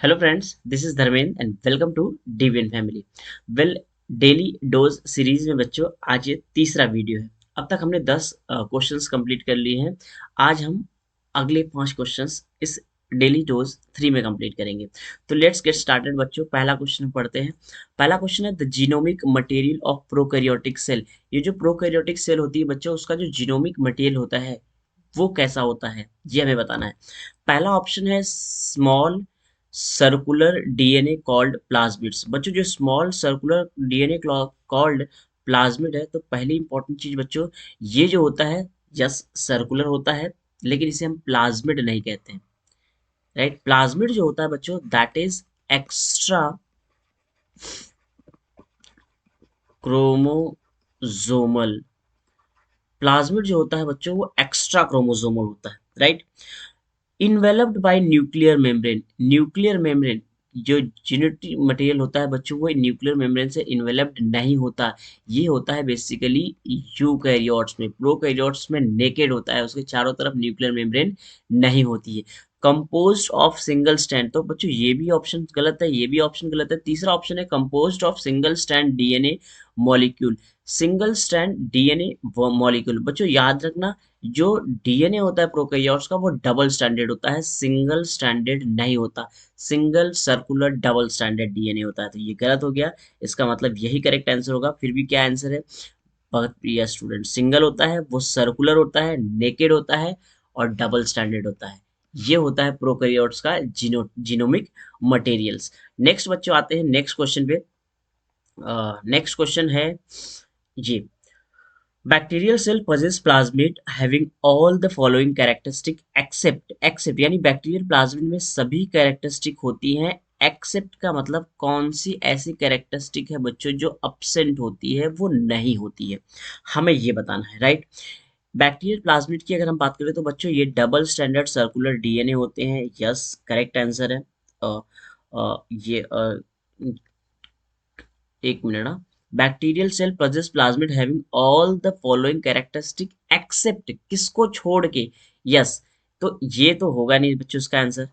Hello friends, this is Dharmendra and welcome to Divyan family. Well, daily dose series में बच्चों आज ये तीसरा वीडियो है। अब तक हमने 10 क्वेश्चंस कंप्लीट कर लिए हैं। आज हम अगले 5 क्वेश्चंस इस डेली डोज 3 में कंप्लीट करेंगे। तो लेट्स गेट स्टार्टेड बच्चों। पहला क्वेश्चन पढ़ते हैं। पहला क्वेश्चन है the genomic material of prokaryotic cell. ये जो प्रोकैरियोटिक सेल होती है बच्चों, उसका जो जीनोमिक मटेरियल होता है वो कैसा होता है, ये हमें बताना है। पहला ऑप्शन है small circular DNA called plasmids. बच्चों जो small circular DNA called plasmid है, तो पहली इंपॉर्टेंट चीज बच्चों, ये जो होता है यस सर्कुलर होता है, लेकिन इसे हम प्लाज्मिड नहीं कहते हैं। राइट, प्लाज्मिड जो होता है बच्चों that is extra chromosomal. Plasmid जो होता है बच्चों वो एक्स्ट्रा क्रोमोजोमल होता है। Right, enveloped bye nuclear membrane. Nuclear membrane जो जेनेटिक मटेरियल होता है बच्चों, वो न्यूक्लियर मेम्ब्रेन से इन्वेलप्ड नहीं होता। ये होता है बेसिकली यूकैरियोट्स में। प्रोकैरियोट्स में नेकेड होता है, उसके चारों तरफ न्यूक्लियर मेम्ब्रेन नहीं होती है। कंपोज्ड ऑफ सिंगल स्टैंड, तो बच्चों ये भी ऑप्शन गलत है, ये भी ऑप्शन गलत है। तीसरा ऑप्शन है composed of single stand DNA molecule. Single stand DNA molecule बच्चों याद रखना, जो डीएनए होता है प्रोकैरियोट्स का वो डबल स्टैंडर्ड होता है, सिंगल स्टैंडर्ड नहीं होता। Single circular double standard DNA होता है। तो ये गलत हो गया, इसका मतलब यही करेक्ट आंसर होगा। फिर भी क्या आंसर है बहुत प्रिय स्टूडेंट? सिंगल होता है, वो सर्कुलर होता है, नेकेड होता है और डबल स्टैंडर्ड होता है। ये होता है प्रोकैरियोट्स का जीनोमिक मटेरियल्स। नेक्स्ट बच्चों आते हैं नेक्स्ट क्वेश्चन पे। नेक्स्ट क्वेश्चन है ये, bacterial cell possess plasmid having all the following characteristic except यानी बैक्टीरियल प्लाज्मिड में सभी कैरेक्टरिस्टिक होती हैं। एक्सेप्ट का मतलब कौन सी ऐसी कैरेक्टरिस्टिक है बच्चों जो absent होती है, वो नहीं होती है, हमें ये बताना है। राइट, बैक्टीरियल प्लाज्मिड की अगर हम बात करें तो बच्चों ये डबल स्टैंडर्ड सर्कुलर डीएनए होते हैं। यस, करेक्ट आंसर है। अ, ये एक मिनट ना, bacterial cell possesses plasmid having all the following characteristic except, किसको छोड़ के? यस, तो ये तो होगा नहीं बच्चों इसका आंसर।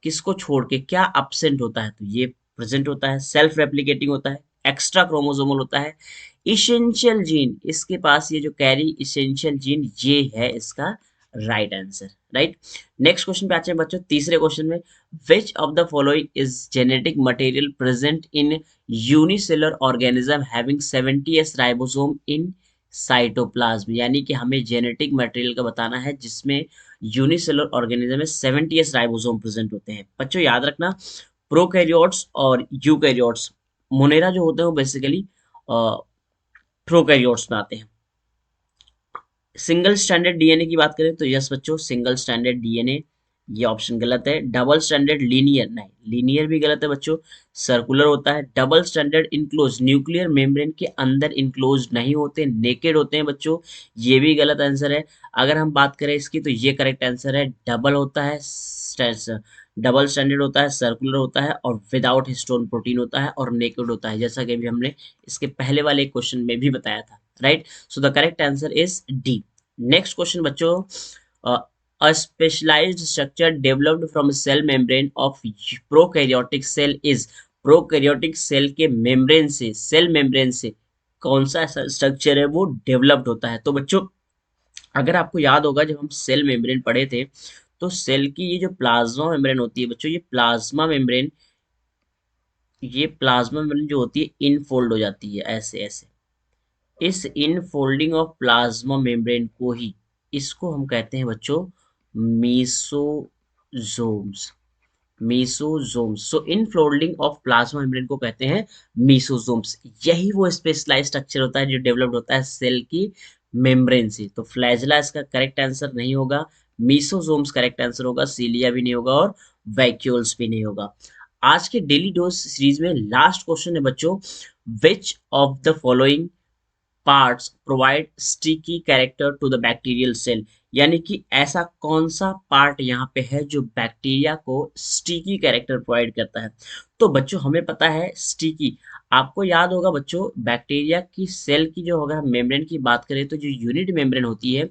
किसको छोड़ के, क्या absent होता है? तो ये प्रेजेंट होता है, सेल्फ रेप्लिकेटिंग होता है, एक्स्ट्रा क्रोमोसोमल होता है, इसेंशियल जीन, इसके पास ये जो कैरी इसेंशियल जीन, ये है इसका right answer. Right, next question पे आते हैं बच्चों, तीसरे क्वेश्चन में। विच of the following is genetic material present in unicellular organism having 70s ribosome in cytoplasm? यानी कि हमें जेनेटिक मटेरियल का बताना है जिसमें यूनिसेलुलर ऑर्गेनिज्म में 70s राइबोसोम प्रेजेंट होते हैं। बच्चों याद रखना, प्रोकैरियोट्स और यूकैरियोट्स, मोनेरा जो होते हैं वो बेसिकली प्रोकैरियोट्स में आते हैं। सिंगल स्टैंडर्ड डीएनए की बात करें तो यस बच्चों, सिंगल स्टैंडर्ड डीएनए, ये ऑप्शन गलत है। डबल स्टैंडर्ड लीनियर, नहीं, लीनियर भी गलत है बच्चों। सर्कुलर होता है। Double standard enclose, nuclear membrane के अंदर इनक्लोज नहीं होते, नेकेड होते हैं बच्चों, ये भी गलत आंसर है। अगर हम बात करें इसकी तो ये करेक्ट आंसर है, डबल होता है, डबल स्टैंडर्ड होता है, सर्कुलर होता है और विदाउट हिस्टोन प्रोटीन होता है और नेकेड होता है, जैसा कि अभी हमने इसके पहले वाले क्वेश्चन में भी बताया था। Right, so the correct answer is D. Next question बच्चों, a specialized structure developed from cell membrane of prokaryotic cell is, prokaryotic cell के मेम्ब्रेन से, सेल मेम्ब्रेन से कौन सा स्ट्रक्चर है वो डेवलप्ड होता है? तो बच्चों अगर आपको याद होगा, जब हम सेल मेम्ब्रेन पढ़े थे तो सेल की ये जो प्लाज्मा मेम्ब्रेन होती है बच्चों, ये प्लाज्मा मेम्ब्रेन जो होती है इनफोल्ड हो जाती है ऐसे ऐसे। इस इनफोल्डिंग ऑफ प्लाज्मा मेम्ब्रेन को ही, इसको हम कहते हैं बच्चों मीसोजोम्स। मीसोजोम्स, सो इनफोल्डिंग ऑफ प्लाज्मा मेम्ब्रेन को कहते हैं मीसोजोम्स। यही वो स्पेशलाइज्ड स्ट्रक्चर होता है जो डेवलप्ड होता है सेल की मेम्ब्रेन से। तो फ्लैजेला इसका करेक्ट आंसर नहीं होगा, मीसोजोम्स करेक्ट आंसर होगा, सीलिया भी नहीं होगा और वैक्यूल्स भी नहीं होगा। आज के डेली डोज सीरीज में लास्ट क्वेश्चन है बच्चों, which of the following parts provide sticky character to the bacterial cell? यानी कि ऐसा कौन सा पार्ट यहाँ पे है जो बैक्टीरिया को स्टिकी कैरेक्टर प्रोवाइड करता है? तो बच्चों हमें पता है स्टिकी, आपको याद होगा बच्चों, बैक्टीरिया की सेल की जो अगर हम मेम्ब्रेन की बात करें तो जो यूनिट मेम्ब्रेन होती है,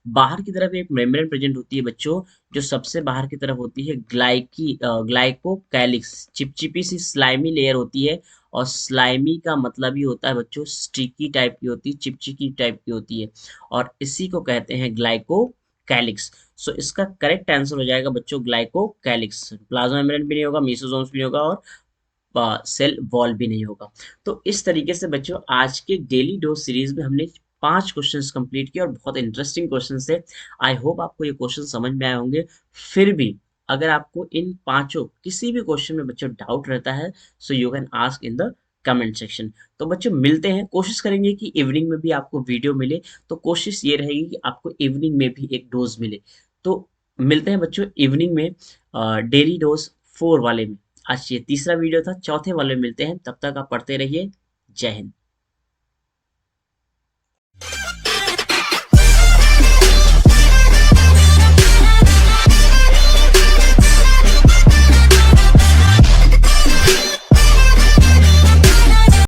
बाहर की तरफ एक मेम्ब्रेन प्रेजेंट होती है बच्चों, जो सबसे बाहर की तरफ होती है ग्लाइकोकैलिक्स, चिपचिपी सी स्लाइमी लेयर होती है। और स्लाइमी का मतलब ही होता है बच्चों स्टिकी टाइप की होती है, चिपचिपी टाइप की होती है, और इसी को कहते हैं ग्लाइकोकैलिक्स। सो इसका करेक्ट आंसर हो जाएगा बच्चों ग्लाइकोकैलिक्स। प्लाज्मा मेम्ब्रेन भी नहीं होगा, मेसोसोम्स भी नहीं होगा, और सेल वॉल भी नहीं होगा। तो इस तरीके से बच्चों आज के डेली डोज सीरीज में हमने 5 क्वेश्चंस कंप्लीट किए, और बहुत इंटरेस्टिंग क्वेश्चंस थे। आई होप आपको ये क्वेश्चन समझ में आए होंगे। फिर भी अगर आपको इन पांचों किसी भी क्वेश्चन में बच्चों डाउट रहता है, so you can ask in the comment section. तो बच्चों मिलते हैं, कोशिश करेंगे कि इवनिंग में भी आपको वीडियो मिले। तो कोशिश ये रहेगी कि आपको इवनिंग में भी एक डोज मिले। तो मिलते हैं बच्चों इवनिंग में डेली डोज 4 वाले में। आज ये तीसरा वीडियो था, चौथे वाले में मिलते हैं, तब तक आप पढ़ते रहिए। जय हिंद।